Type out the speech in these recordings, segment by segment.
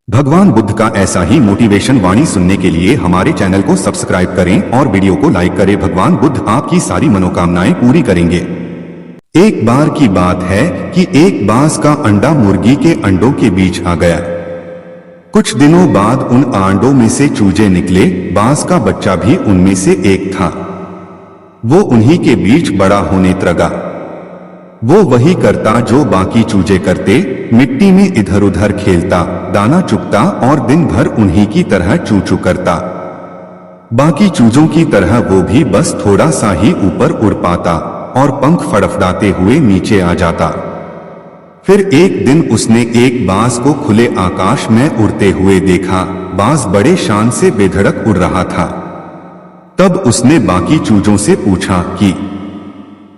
भगवान बुद्ध का ऐसा ही मोटिवेशन वाणी सुनने के लिए हमारे चैनल को सब्सक्राइब करें और वीडियो को लाइक करें। भगवान बुद्ध आपकी सारी मनोकामनाएं पूरी करेंगे। एक बार की बात है कि एक बाज का अंडा मुर्गी के अंडों के बीच आ गया। कुछ दिनों बाद उन अंडों में से चूजे निकले। बाज का बच्चा भी उनमें से एक था। वो उन्हीं के बीच बड़ा होने लगा। वो वही करता जो बाकी चूजे करते, मिट्टी में इधर उधर खेलता, दाना चुगता और दिन भर उन्हीं की तरह चू चू करता। बाकी चूजों की तरह वो भी बस थोड़ा सा ही ऊपर उड़ पाता और पंख फड़फड़ाते हुए नीचे आ जाता। फिर एक दिन उसने एक बाज को खुले आकाश में उड़ते हुए देखा। बाज बड़े शान से बेधड़क उड़ रहा था। तब उसने बाकी चूजों से पूछा कि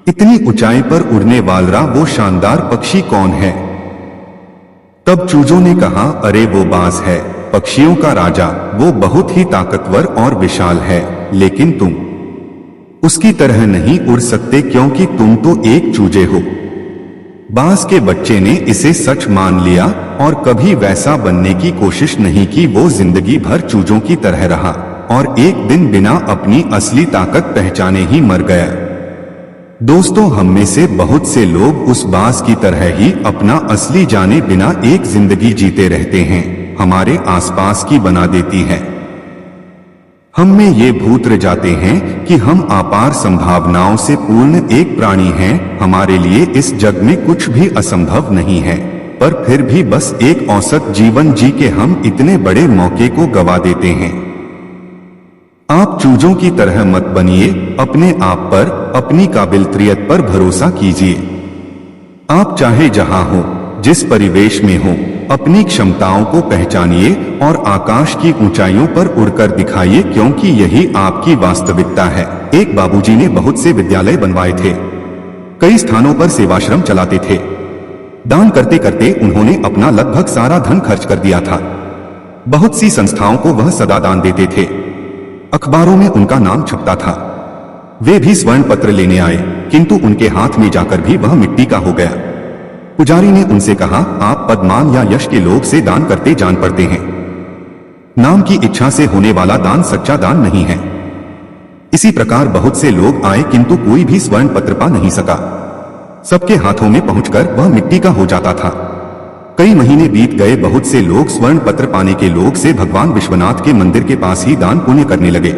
इतनी ऊंचाई पर उड़ने वाला वो शानदार पक्षी कौन है? तब चूजों ने कहा, अरे वो बाज है, पक्षियों का राजा। वो बहुत ही ताकतवर और विशाल है, लेकिन तुम उसकी तरह नहीं उड़ सकते क्योंकि तुम तो एक चूजे हो। बाज के बच्चे ने इसे सच मान लिया और कभी वैसा बनने की कोशिश नहीं की। वो जिंदगी भर चूजों की तरह रहा और एक दिन बिना अपनी असली ताकत पहचाने ही मर गया। दोस्तों, हम में से बहुत से लोग उस बाज की तरह ही अपना असली जाने बिना एक जिंदगी जीते रहते हैं। हमारे आसपास की बना देती है। हम में ये भूत जाते हैं कि हम अपार संभावनाओं से पूर्ण एक प्राणी हैं। हमारे लिए इस जग में कुछ भी असंभव नहीं है, पर फिर भी बस एक औसत जीवन जी के हम इतने बड़े मौके को गवा देते हैं। आप चूजों की तरह मत बनिए। अपने आप पर, अपनी काबिलियत पर भरोसा कीजिए। आप चाहे जहां हो, जिस परिवेश में हो, अपनी क्षमताओं को पहचानिए और आकाश की ऊंचाइयों पर उड़कर दिखाइए, क्योंकि यही आपकी वास्तविकता है। एक बाबूजी ने बहुत से विद्यालय बनवाए थे। कई स्थानों पर सेवाश्रम चलाते थे। दान करते करते उन्होंने अपना लगभग सारा धन खर्च कर दिया था। बहुत सी संस्थाओं को वह सदा दान देते थे। अखबारों में उनका नाम छपता था। वे भी स्वर्ण पत्र लेने आए, किंतु उनके हाथ में जाकर भी वह मिट्टी का हो गया। पुजारी ने उनसे कहा, आप पदमान या यश के लोभ से दान करते जान पड़ते हैं। नाम की इच्छा से होने वाला दान सच्चा दान नहीं है। इसी प्रकार बहुत से लोग आए, किंतु कोई भी स्वर्ण पत्र पा नहीं सका। सबके हाथों में पहुंचकर वह मिट्टी का हो जाता था। कई महीने बीत गए। बहुत से लोग स्वर्ण पत्र पाने के लोभ से भगवान विश्वनाथ के मंदिर के पास ही दान पुण्य करने लगे,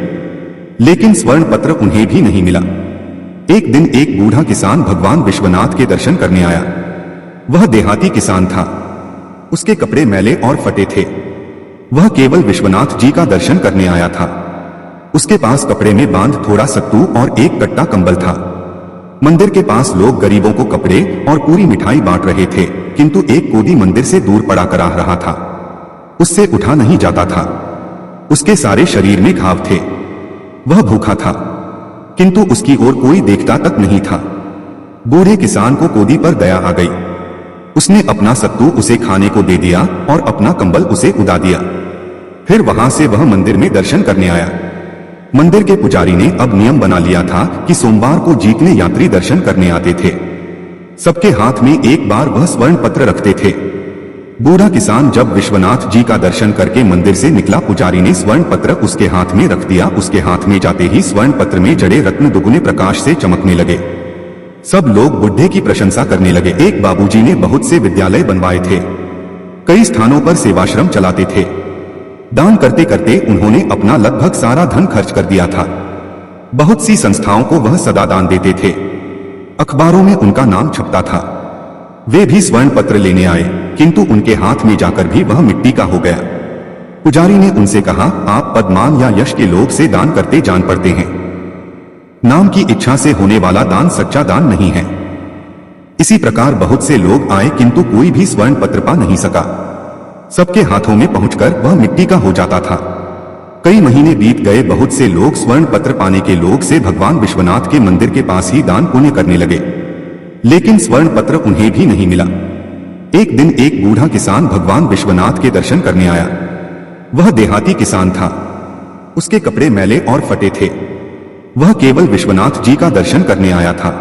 लेकिन स्वर्ण पत्र उन्हें भी नहीं मिला। एक दिन एक बूढ़ा किसान भगवान विश्वनाथ के दर्शन करने आया। वह देहाती किसान था। उसके कपड़े मैले और फटे थे। वह केवल विश्वनाथ जी का दर्शन करने आया था। उसके पास कपड़े में बांध थोड़ा सत्तू और एक कट्टा कंबल था। मंदिर के पास लोग गरीबों को कपड़े और पूरी मिठाई बांट रहे थे, किंतु एक कोदी मंदिर से दूर पड़ा कराह रहा था। उससे उठा नहीं जाता था। उसके सारे शरीर में घाव थे। वह भूखा था, किंतु उसकी ओर कोई देखता तक नहीं था। बूढ़े किसान को कोदी पर दया आ गई। उसने अपना सत्तू उसे खाने को दे दिया और अपना कंबल उसे उड़ा दिया। फिर वहां से वह मंदिर में दर्शन करने आया। मंदिर के पुजारी ने अब नियम बना लिया था कि सोमवार को जितने यात्री दर्शन करने आते थे, सबके हाथ में एक बार वह स्वर्ण पत्र रखते थे। बूढ़ा किसान जब विश्वनाथ जी का दर्शन करके मंदिर से निकला, पुजारी ने स्वर्ण पत्र उसके हाथ में रख दिया। उसके हाथ में जाते ही स्वर्ण पत्र में जड़े रत्न दुगुने प्रकाश से चमकने लगे। सब लोग बुढ़े की प्रशंसा करने लगे। एक बाबूजी ने बहुत से विद्यालय बनवाए थे। कई स्थानों पर सेवाश्रम चलाते थे। दान करते करते उन्होंने अपना लगभग सारा धन खर्च कर दिया था। बहुत सी संस्थाओं को वह सदा दान देते थे। अखबारों में उनका नाम छपता था। वे भी स्वर्ण पत्र लेने आए, किंतु उनके हाथ में जाकर भी वह मिट्टी का हो गया। पुजारी ने उनसे कहा, आप पदमान या यश के लोभ से दान करते जान पड़ते हैं। नाम की इच्छा से होने वाला दान सच्चा दान नहीं है। इसी प्रकार बहुत से लोग आए, किंतु कोई भी स्वर्ण पत्र पा नहीं सका। सबके हाथों में पहुंचकर वह मिट्टी का हो जाता था। कई महीने बीत गए। बहुत से लोग स्वर्ण पत्र पाने के लोभ से भगवान विश्वनाथ के मंदिर के पास ही दान पुण्य करने लगे, लेकिन स्वर्ण पत्र उन्हें भी नहीं मिला। एक दिन एक बूढ़ा किसान भगवान विश्वनाथ के दर्शन करने आया। वह देहाती किसान था। उसके कपड़े मैले और फटे थे। वह केवल विश्वनाथ जी का दर्शन करने आया था।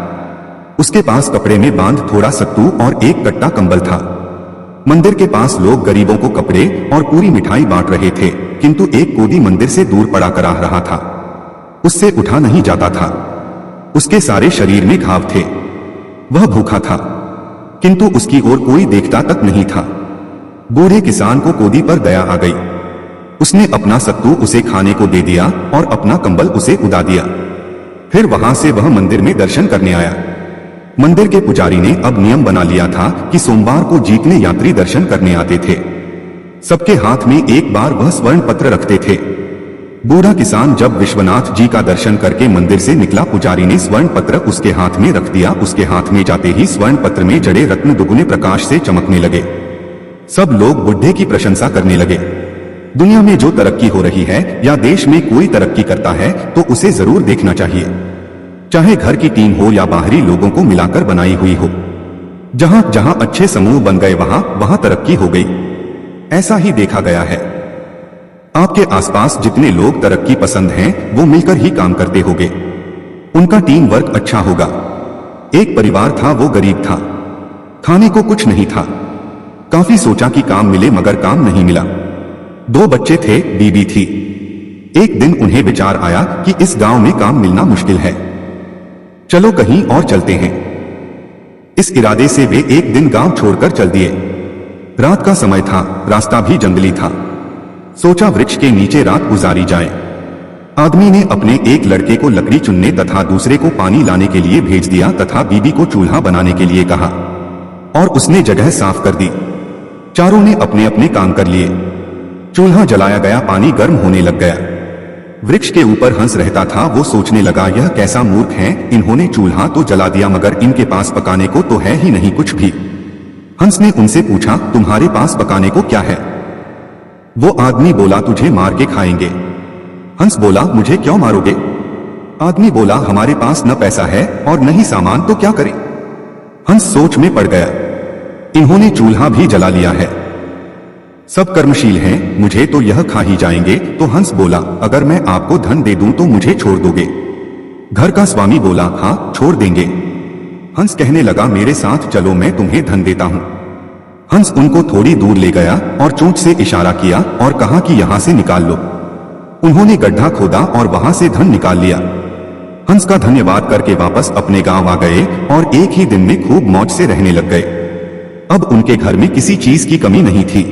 उसके पास कपड़े में बांध थोड़ा सत्तू और एक कट्टा कंबल था। मंदिर के पास लोग गरीबों को कपड़े और पूरी मिठाई बांट रहे थे, किंतु एक कोदी मंदिर से दूर पड़ा कराह रहा था। उससे उठा नहीं जाता था। उसके सारे शरीर में घाव थे। वह भूखा था, किंतु उसकी ओर कोई देखता तक नहीं था। बूढ़े किसान को कोदी पर दया आ गई। उसने अपना सत्तू उसे खाने को दे दिया और अपना कंबल उसे उड़ा दिया। फिर वहां से वह मंदिर में दर्शन करने आया। मंदिर के पुजारी ने अब नियम बना लिया था कि सोमवार को जितने यात्री दर्शन करने आते थे, सबके हाथ में एक बार वह स्वर्ण पत्र रखते थे। बूढ़ा किसान जब विश्वनाथ जी का दर्शन करके मंदिर से निकला, पुजारी ने स्वर्ण पत्र उसके हाथ में रख दिया। उसके हाथ में जाते ही स्वर्ण पत्र में जड़े रत्न दुगुने प्रकाश से चमकने लगे। सब लोग बुढ़े की प्रशंसा करने लगे। दुनिया में जो तरक्की हो रही है या देश में कोई तरक्की करता है तो उसे जरूर देखना चाहिए, चाहे घर की टीम हो या बाहरी लोगों को मिलाकर बनाई हुई हो। जहां जहां अच्छे समूह बन गए वहां वहां तरक्की हो गई। ऐसा ही देखा गया है। आपके आसपास जितने लोग तरक्की पसंद हैं वो मिलकर ही काम करते होंगे, उनका टीम वर्क अच्छा होगा। एक परिवार था, वो गरीब था, खाने को कुछ नहीं था। काफी सोचा कि काम मिले मगर काम नहीं मिला। 2 बच्चे थे, बीबी थी। एक दिन उन्हें विचार आया कि इस गांव में काम मिलना मुश्किल है, चलो कहीं और चलते हैं। इस इरादे से वे एक दिन गांव छोड़कर चल दिए। रात का समय था, रास्ता भी जंगली था। सोचा वृक्ष के नीचे रात गुजारी जाए। आदमी ने अपने एक लड़के को लकड़ी चुनने तथा दूसरे को पानी लाने के लिए भेज दिया तथा बीबी को चूल्हा बनाने के लिए कहा और उसने जगह साफ कर दी। चारों ने अपने अपने काम कर लिए। चूल्हा जलाया गया, पानी गर्म होने लग गया। वृक्ष के ऊपर हंस रहता था, वो सोचने लगा यह कैसा मूर्ख है, इन्होंने चूल्हा तो जला दिया मगर इनके पास पकाने को तो है ही नहीं कुछ भी। हंस ने उनसे पूछा, तुम्हारे पास पकाने को क्या है? वो आदमी बोला, तुझे मार के खाएंगे। हंस बोला, मुझे क्यों मारोगे? आदमी बोला, हमारे पास न पैसा है और न ही सामान, तो क्या करें? हंस सोच में पड़ गया। इन्होंने चूल्हा भी जला लिया है। सब कर्मशील हैं, मुझे तो यह खा ही जाएंगे। तो हंस बोला, अगर मैं आपको धन दे दूं तो मुझे छोड़ दोगे? घर का स्वामी बोला, हाँ छोड़ देंगे। हंस कहने लगा, मेरे साथ चलो, मैं तुम्हें धन देता हूं। हंस उनको थोड़ी दूर ले गया और चोंच से इशारा किया और कहा कि यहां से निकाल लो। उन्होंने गड्ढा खोदा और वहां से धन निकाल लिया। हंस का धन्यवाद करके वापस अपने गांव आ गए और एक ही दिन में खूब मौज से रहने लग गए। अब उनके घर में किसी चीज की कमी नहीं थी।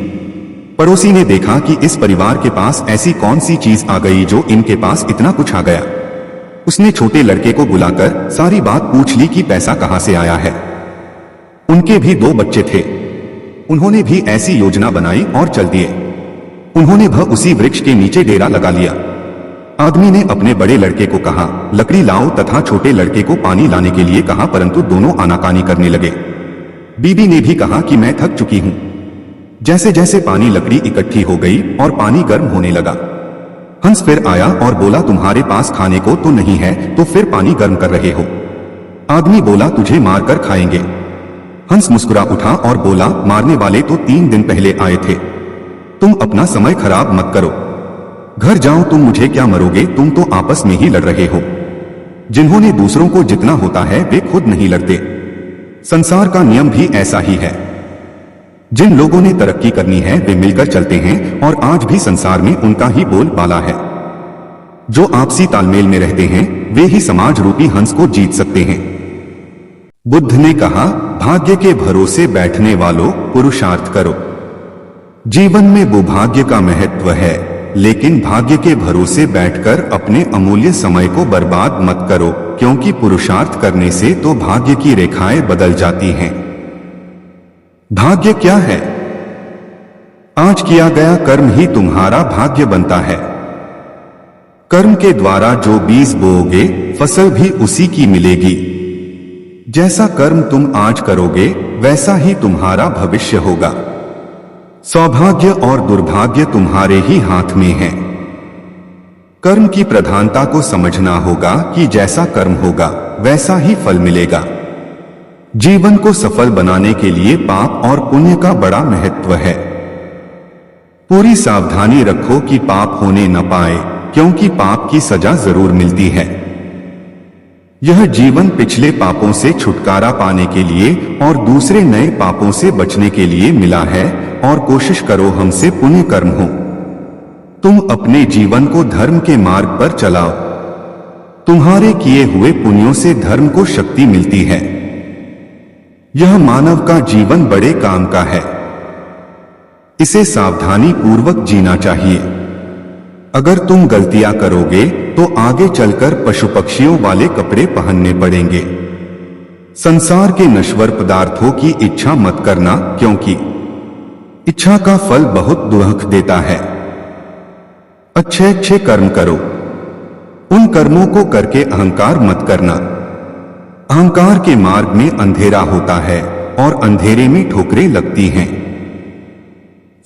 पड़ोसी ने देखा कि इस परिवार के पास ऐसी कौन सी चीज आ गई जो इनके पास इतना कुछ आ गया। उसने छोटे लड़के को बुलाकर सारी बात पूछ ली कि पैसा कहां से आया है। उनके भी 2 बच्चे थे, उन्होंने भी ऐसी योजना बनाई और चल दिए। उन्होंने भी उसी वृक्ष के नीचे डेरा लगा लिया। आदमी ने अपने बड़े लड़के को कहा, लकड़ी लाओ तथा छोटे लड़के को पानी लाने के लिए कहा, परंतु दोनों आनाकानी करने लगे। बीबी ने भी कहा कि मैं थक चुकी हूं। जैसे जैसे पानी लकड़ी इकट्ठी हो गई और पानी गर्म होने लगा। हंस फिर आया और बोला, तुम्हारे पास खाने को तो नहीं है तो फिर पानी गर्म कर रहे हो? आदमी बोला, तुझे मारकर खाएंगे। हंस मुस्कुरा उठा और बोला, मारने वाले तो 3 दिन पहले आए थे, तुम अपना समय खराब मत करो। घर जाओ, तुम मुझे क्या मरोगे, तुम तो आपस में ही लड़ रहे हो। जिन्होंने दूसरों को जितना होता है वे खुद नहीं लड़ते। संसार का नियम भी ऐसा ही है। जिन लोगों ने तरक्की करनी है वे मिलकर चलते हैं और आज भी संसार में उनका ही बोलबाला है। जो आपसी तालमेल में रहते हैं वे ही समाज रूपी हंस को जीत सकते हैं। बुद्ध ने कहा, भाग्य के भरोसे बैठने वालों, पुरुषार्थ करो। जीवन में दुर्भाग्य का महत्व है, लेकिन भाग्य के भरोसे बैठकर अपने अमूल्य समय को बर्बाद मत करो, क्योंकि पुरुषार्थ करने से तो भाग्य की रेखाएं बदल जाती हैं। भाग्य क्या है? आज किया गया कर्म ही तुम्हारा भाग्य बनता है। कर्म के द्वारा जो बीज बोओगे फसल भी उसी की मिलेगी। जैसा कर्म तुम आज करोगे वैसा ही तुम्हारा भविष्य होगा। सौभाग्य और दुर्भाग्य तुम्हारे ही हाथ में है। कर्म की प्रधानता को समझना होगा कि जैसा कर्म होगा वैसा ही फल मिलेगा। जीवन को सफल बनाने के लिए पाप और पुण्य का बड़ा महत्व है। पूरी सावधानी रखो कि पाप होने न पाए, क्योंकि पाप की सजा जरूर मिलती है। यह जीवन पिछले पापों से छुटकारा पाने के लिए और दूसरे नए पापों से बचने के लिए मिला है, और कोशिश करो हमसे पुण्य कर्म हो। तुम अपने जीवन को धर्म के मार्ग पर चलाओ। तुम्हारे किए हुए पुण्यों से धर्म को शक्ति मिलती है। यह मानव का जीवन बड़े काम का है। इसे सावधानी पूर्वक जीना चाहिए। अगर तुम गलतियां करोगे तो आगे चलकर पशु पक्षियों वाले कपड़े पहनने पड़ेंगे। संसार के नश्वर पदार्थों की इच्छा मत करना, क्योंकि इच्छा का फल बहुत दुख देता है। अच्छे अच्छे कर्म करो। उन कर्मों को करके अहंकार मत करना। अहंकार के मार्ग में अंधेरा होता है और अंधेरे में ठोकरें लगती हैं।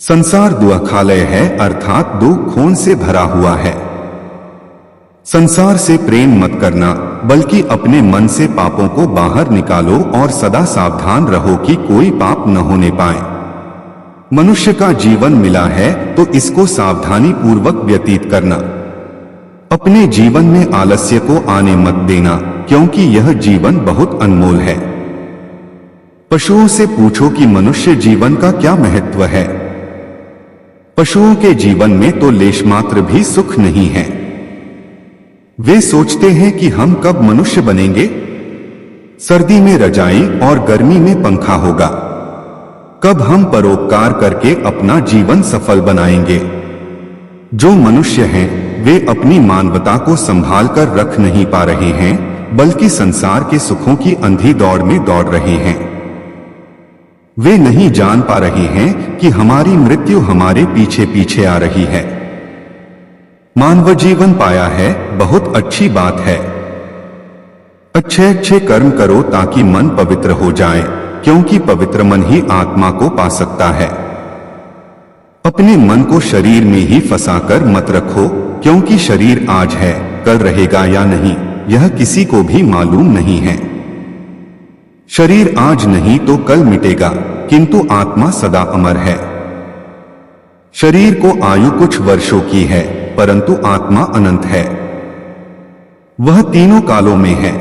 संसार दुखालय है, अर्थात दो खून से भरा हुआ है। संसार से प्रेम मत करना, बल्कि अपने मन से पापों को बाहर निकालो और सदा सावधान रहो कि कोई पाप न होने पाए। मनुष्य का जीवन मिला है तो इसको सावधानी पूर्वक व्यतीत करना। अपने जीवन में आलस्य को आने मत देना, क्योंकि यह जीवन बहुत अनमोल है। पशुओं से पूछो कि मनुष्य जीवन का क्या महत्व है। पशुओं के जीवन में तो लेश मात्र भी सुख नहीं है। वे सोचते हैं कि हम कब मनुष्य बनेंगे। सर्दी में रजाई और गर्मी में पंखा होगा। कब हम परोपकार करके अपना जीवन सफल बनाएंगे। जो मनुष्य हैं वे अपनी मानवता को संभाल कर रख नहीं पा रहे हैं, बल्कि संसार के सुखों की अंधी दौड़ में दौड़ रहे हैं। वे नहीं जान पा रहे हैं कि हमारी मृत्यु हमारे पीछे पीछे आ रही है। मानव जीवन पाया है, बहुत अच्छी बात है। अच्छे अच्छे कर्म करो ताकि मन पवित्र हो जाए, क्योंकि पवित्र मन ही आत्मा को पा सकता है। अपने मन को शरीर में ही फंसाकर मत रखो, क्योंकि शरीर आज है, कल रहेगा या नहीं यह किसी को भी मालूम नहीं है। शरीर आज नहीं तो कल मिटेगा, किंतु आत्मा सदा अमर है। शरीर को आयु कुछ वर्षों की है, परंतु आत्मा अनंत है। वह तीनों कालों में है।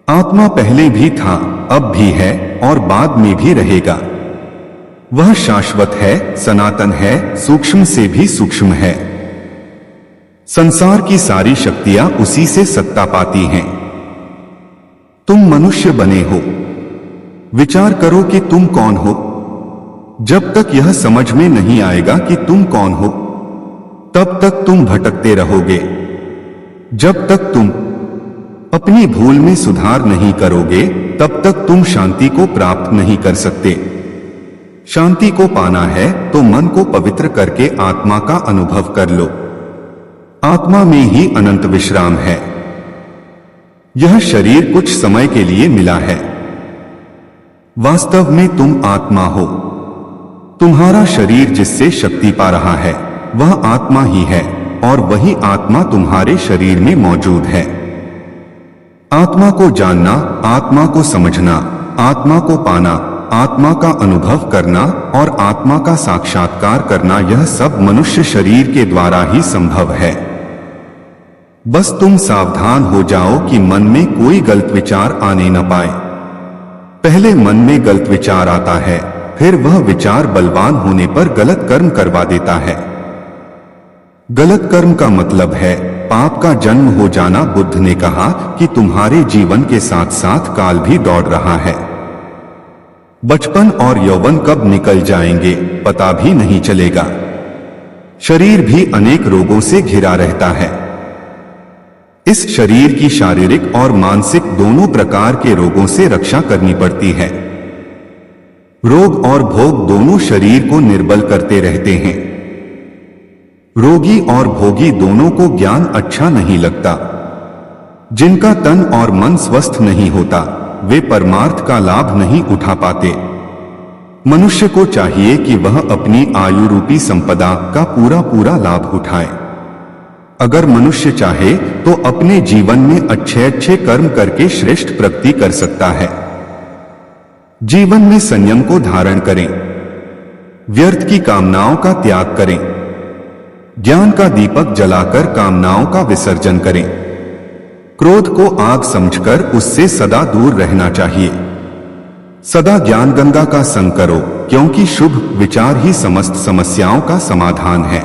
आत्मा पहले भी था, अब भी है और बाद में भी रहेगा। वह शाश्वत है, सनातन है, सूक्ष्म से भी सूक्ष्म है। संसार की सारी शक्तियां उसी से सत्ता पाती हैं। तुम मनुष्य बने हो। विचार करो कि तुम कौन हो। जब तक यह समझ में नहीं आएगा कि तुम कौन हो, तब तक तुम भटकते रहोगे। जब तक तुम अपनी भूल में सुधार नहीं करोगे, तब तक तुम शांति को प्राप्त नहीं कर सकते। शांति को पाना है तो मन को पवित्र करके आत्मा का अनुभव कर लो। आत्मा में ही अनंत विश्राम है। यह शरीर कुछ समय के लिए मिला है। वास्तव में तुम आत्मा हो। तुम्हारा शरीर जिससे शक्ति पा रहा है वह आत्मा ही है, और वही आत्मा तुम्हारे शरीर में मौजूद है। आत्मा को जानना, आत्मा को समझना, आत्मा को पाना, आत्मा का अनुभव करना और आत्मा का साक्षात्कार करना, यह सब मनुष्य शरीर के द्वारा ही संभव है। बस तुम सावधान हो जाओ कि मन में कोई गलत विचार आने न पाए। पहले मन में गलत विचार आता है, फिर वह विचार बलवान होने पर गलत कर्म करवा देता है। गलत कर्म का मतलब है पाप का जन्म हो जाना। बुद्ध ने कहा कि तुम्हारे जीवन के साथ साथ काल भी दौड़ रहा है। बचपन और यौवन कब निकल जाएंगे पता भी नहीं चलेगा। शरीर भी अनेक रोगों से घिरा रहता है। इस शरीर की शारीरिक और मानसिक दोनों प्रकार के रोगों से रक्षा करनी पड़ती है। रोग और भोग दोनों शरीर को निर्बल करते रहते हैं। रोगी और भोगी दोनों को ज्ञान अच्छा नहीं लगता। जिनका तन और मन स्वस्थ नहीं होता वे परमार्थ का लाभ नहीं उठा पाते। मनुष्य को चाहिए कि वह अपनी आयु रूपी संपदा का पूरा पूरा लाभ उठाए। अगर मनुष्य चाहे तो अपने जीवन में अच्छे अच्छे कर्म करके श्रेष्ठ प्रगति कर सकता है। जीवन में संयम को धारण करें। व्यर्थ की कामनाओं का त्याग करें। ज्ञान का दीपक जलाकर कामनाओं का विसर्जन करें। क्रोध को आग समझकर उससे सदा दूर रहना चाहिए। सदा ज्ञान गंगा का संग करो, क्योंकि शुभ विचार ही समस्त समस्याओं का समाधान है।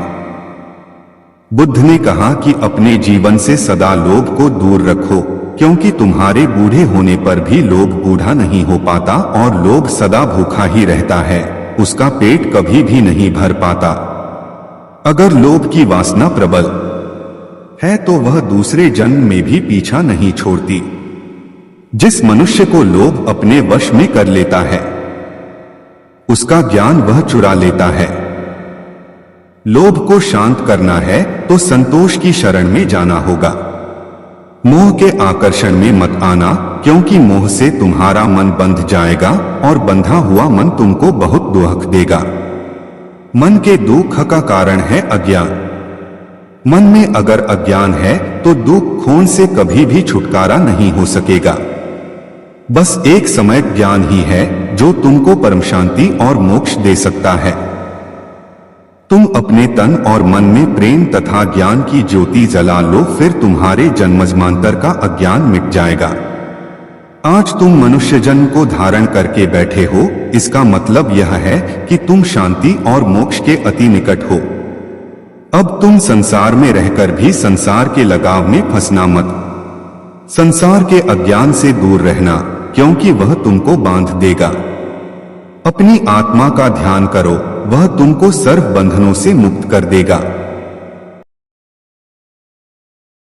बुद्ध ने कहा कि अपने जीवन से सदा लोभ को दूर रखो, क्योंकि तुम्हारे बूढ़े होने पर भी लोभ बूढ़ा नहीं हो पाता और लोभ सदा भूखा ही रहता है, उसका पेट कभी भी नहीं भर पाता। अगर लोभ की वासना प्रबल है तो वह दूसरे जन्म में भी पीछा नहीं छोड़ती। जिस मनुष्य को लोभ अपने वश में कर लेता है, उसका ज्ञान वह चुरा लेता है। लोभ को शांत करना है तो संतोष की शरण में जाना होगा। मोह के आकर्षण में मत आना, क्योंकि मोह से तुम्हारा मन बंध जाएगा और बंधा हुआ मन तुमको बहुत दुख देगा। मन के दुख का कारण है अज्ञान। मन में अगर अज्ञान है तो दुख खोन से कभी भी छुटकारा नहीं हो सकेगा। बस एक समय ज्ञान ही है जो तुमको परम शांति और मोक्ष दे सकता है। तुम अपने तन और मन में प्रेम तथा ज्ञान की ज्योति जला लो, फिर तुम्हारे जन्मजन्मांतर का अज्ञान मिट जाएगा। आज तुम मनुष्य जन्म को धारण करके बैठे हो, इसका मतलब यह है कि तुम शांति और मोक्ष के अति निकट हो। अब तुम संसार में रहकर भी संसार के लगाव में फंसना मत। संसार के अज्ञान से दूर रहना, क्योंकि वह तुमको बांध देगा। अपनी आत्मा का ध्यान करो, वह तुमको सर्व बंधनों से मुक्त कर देगा।